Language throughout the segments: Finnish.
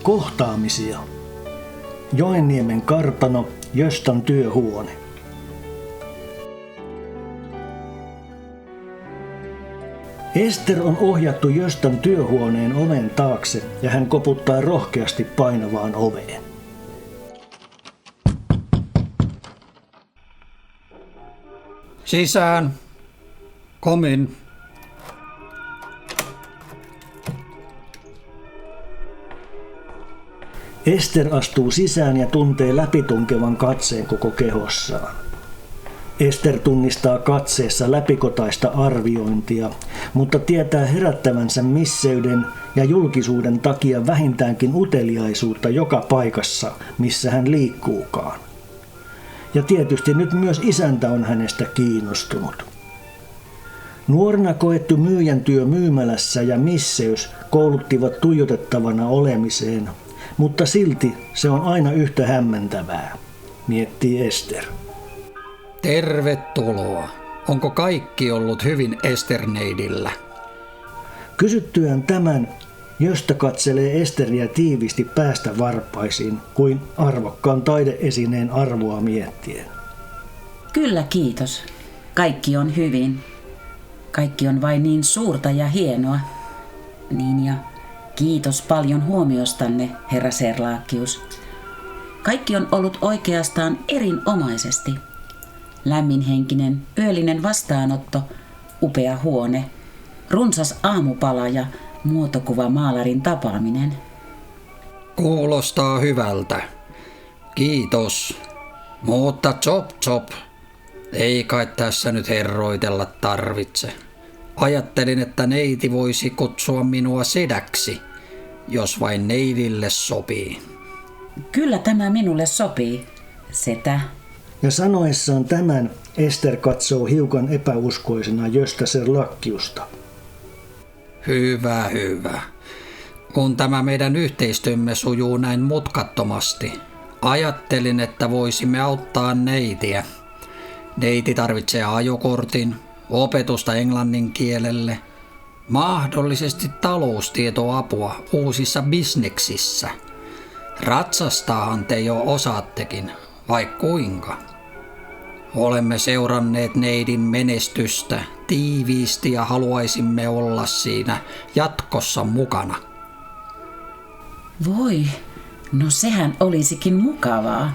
Kohtaamisia. Joenniemen kartano, Göstan työhuone. Ester on ohjattu Göstan työhuoneen oven taakse ja hän koputtaa rohkeasti painavaan oveen. Sisään. Come in. Ester astuu sisään ja tuntee läpitunkevan katseen koko kehossaan. Ester tunnistaa katseessa läpikotaista arviointia, mutta tietää herättävänsä misseyden ja julkisuuden takia vähintäänkin uteliaisuutta joka paikassa, missä hän liikkuukaan. Ja tietysti nyt myös isäntä on hänestä kiinnostunut. Nuorena koettu myyjän työ myymälässä ja misseys kouluttivat tuijotettavana olemiseen, mutta silti se on aina yhtä hämmentävää, miettii Ester. Tervetuloa. Onko kaikki ollut hyvin Esterneidillä? Kysyttyään tämän, Gösta katselee Esteriä tiivisti päästä varpaisiin, kuin arvokkaan taideesineen arvoa miettien. Kyllä, kiitos. Kaikki on hyvin. Kaikki on vain niin suurta ja hienoa. Niin, ja kiitos paljon huomiostanne, herra Serlakius. Kaikki on ollut oikeastaan erinomaisesti. Lämminhenkinen, yöllinen vastaanotto, upea huone, runsas aamupala ja muotokuva-maalarin tapaaminen. Kuulostaa hyvältä. Kiitos. Mutta chop. Ei kai tässä nyt herroitella tarvitse. Ajattelin, että neiti voisi kutsua minua sedäksi, jos vain neidille sopii. Kyllä tämä minulle sopii, setä. Ja sanoessaan tämän, Ester katsoo hiukan epäuskoisena Gösta Serlakiusta. Hyvä. Kun tämä meidän yhteistyömme sujuu näin mutkattomasti, ajattelin, että voisimme auttaa neitiä. Neiti tarvitsee ajokortin, opetusta englannin kielelle, mahdollisesti taloustietoapua uusissa bisneksissä. Ratsastaahan te jo osaattekin, vai kuinka? Olemme seuranneet neidin menestystä tiiviisti ja haluaisimme olla siinä jatkossa mukana. Voi, no sehän olisikin mukavaa.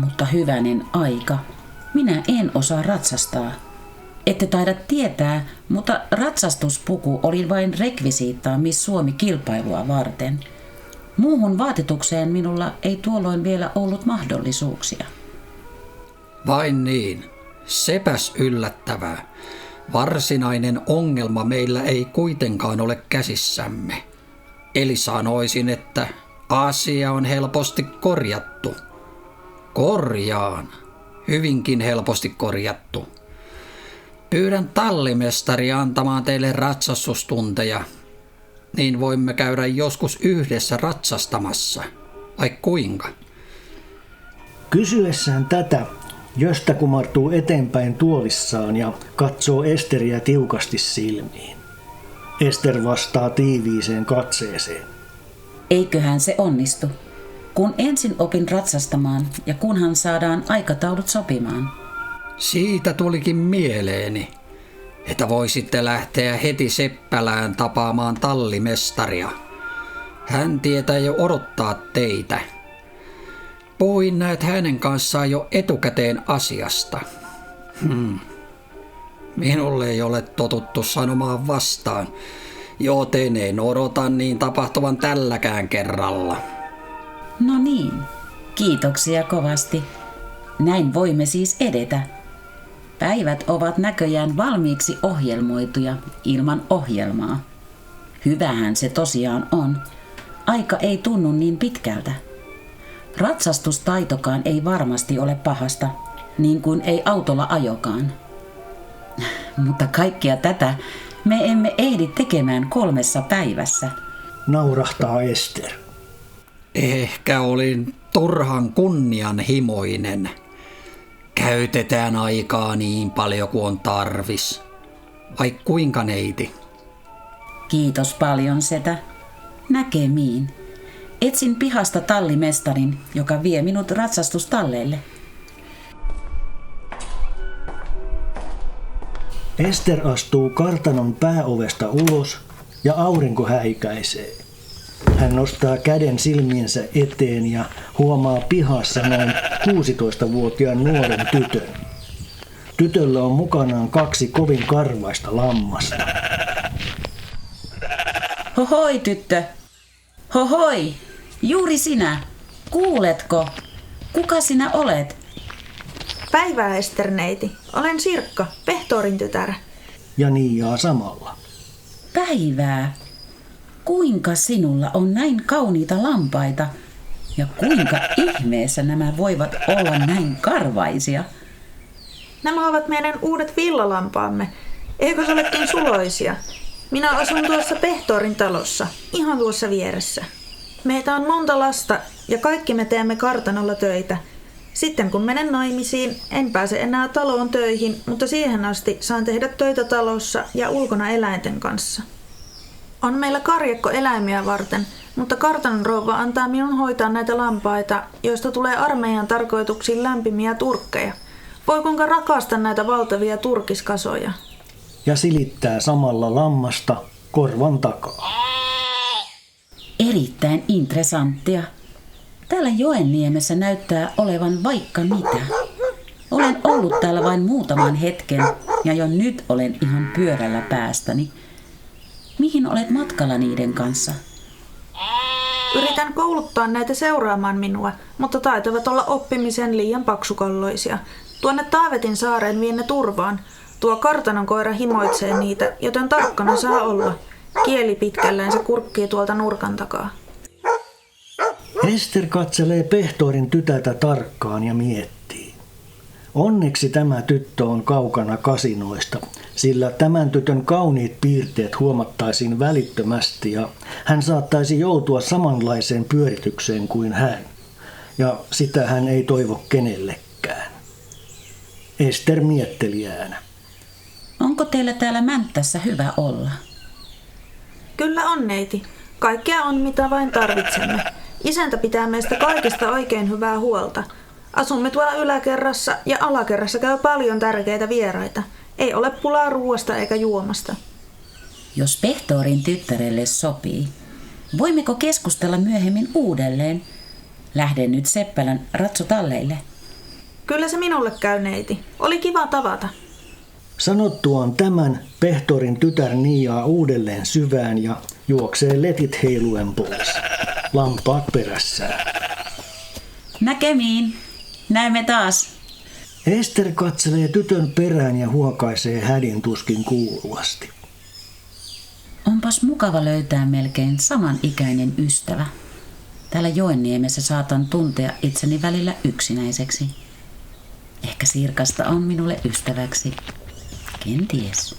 Mutta hyvänen aika, minä en osaa ratsastaa. Ette taida tietää, mutta ratsastuspuku oli vain rekvisiittaa Miss Suomi-kilpailua varten. Muuhun vaatetukseen minulla ei tuolloin vielä ollut mahdollisuuksia. Vain niin. Sepäs yllättävää. Varsinainen ongelma meillä ei kuitenkaan ole käsissämme. Eli sanoisin, että asia on helposti korjattu. Korjaan. Hyvinkin helposti korjattu. Pyydän tallimestaria antamaan teille ratsastustunteja. Niin voimme käydä joskus yhdessä ratsastamassa. Vai kuinka? Kysyessään tätä, Gösta kumartuu eteenpäin tuolissaan ja katsoo Esteriä tiukasti silmiin. Ester vastaa tiiviiseen katseeseen. Eiköhän se onnistu, kun ensin opin ratsastamaan ja kunhan saadaan aikataulut sopimaan. Siitä tulikin mieleeni, että voisitte lähteä heti Seppälään tapaamaan tallimestaria. Hän tietää jo odottaa teitä. Puhuin näet hänen kanssaan jo etukäteen asiasta. Minulle ei ole totuttu sanomaan vastaan, joten en odota niin tapahtuvan tälläkään kerralla. No niin, kiitoksia kovasti. Näin voimme siis edetä. Päivät ovat näköjään valmiiksi ohjelmoituja ilman ohjelmaa. Hyvähän se tosiaan on. Aika ei tunnu niin pitkältä. Ratsastustaitokaan ei varmasti ole pahasta, niin kuin ei autolla ajokaan. Mutta kaikkea tätä me emme ehdi tekemään 3 päivässä. Naurahtaa Ester. Ehkä olin turhan kunnianhimoinen. Käytetään aikaa niin paljon kuin on tarvis. Vai kuinka neiti? Kiitos paljon, setä. Näkemiin. Etsin pihasta tallimestarin, joka vie minut ratsastustalleille. Ester astuu kartanon pääovesta ulos ja aurinko häikäisee. Hän nostaa käden silmiensä eteen ja huomaa pihassa noin 16-vuotiaan nuoren tytön. Tytöllä on mukanaan 2 kovin karvaista lammasta. Hohoi, tyttö! Hohoi! Juuri sinä! Kuuletko? Kuka sinä olet? Päivää, Ester-neiti. Olen Sirkka, Pehtoorin tytär. Ja Niiaa samalla. Päivää! Kuinka sinulla on näin kauniita lampaita? Ja kuinka ihmeessä nämä voivat olla näin karvaisia? Nämä ovat meidän uudet villalampaamme. Eikö se olekin suloisia? Minä asun tuossa Pehtoorin talossa, ihan tuossa vieressä. Meitä on monta lasta ja kaikki me teemme kartanolla töitä. Sitten kun menen naimisiin, en pääse enää taloon töihin, mutta siihen asti saan tehdä töitä talossa ja ulkona eläinten kanssa. On meillä karjakko eläimiä varten, mutta kartanon rouva antaa minun hoitaa näitä lampaita, joista tulee armeijan tarkoituksiin lämpimiä turkkeja. Voi kuinka rakastan näitä valtavia turkiskasoja. Ja silittää samalla lammasta korvan takaa. Erittäin interessanttia. Täällä Joenniemessä näyttää olevan vaikka mitä. Olen ollut täällä vain muutaman hetken ja jo nyt olen ihan pyörällä päästäni. Mihin olet matkalla niiden kanssa? Yritän kouluttaa näitä seuraamaan minua, mutta taitavat olla oppimisen liian paksukalloisia. Tuonne Taavetin saareen vien ne turvaan. Tuo kartanon koira himoitsee niitä, joten tarkkana saa olla. Kieli pitkällään se kurkkii tuolta nurkan takaa. Ester katselee Pehtoorin tytärtä tarkkaan ja miettii. Onneksi tämä tyttö on kaukana kasinoista, sillä tämän tytön kauniit piirteet huomattaisiin välittömästi ja hän saattaisi joutua samanlaiseen pyöritykseen kuin hän. Ja sitä hän ei toivo kenellekään. Ester mietteliäänä. Onko teillä täällä Mänttässä hyvä olla? Kyllä on, neiti. Kaikkea on mitä vain tarvitsemme. Isäntä pitää meistä kaikista oikein hyvää huolta. Asumme tuolla yläkerrassa ja alakerrassa käy paljon tärkeitä vieraita. Ei ole pulaa ruoasta eikä juomasta. Jos Pehtoorin tyttärelle sopii, voimmeko keskustella myöhemmin uudelleen? Lähden nyt Seppälän ratsotalleille. Kyllä se minulle käy, neiti. Oli kiva tavata. Sanottuaan tämän, Pehtoorin tytär Niiaa uudelleen syvään ja juoksee letit heiluen pois. Lampaat perässään. Näkemiin. Näemme taas. Ester katselee tytön perään ja huokaisee hädin tuskin kuuluvasti. Onpas mukava löytää melkein samanikäinen ystävä. Täällä Joenniemessä saatan tuntea itseni välillä yksinäiseksi. Ehkä Sirkasta on minulle ystäväksi. Kenties.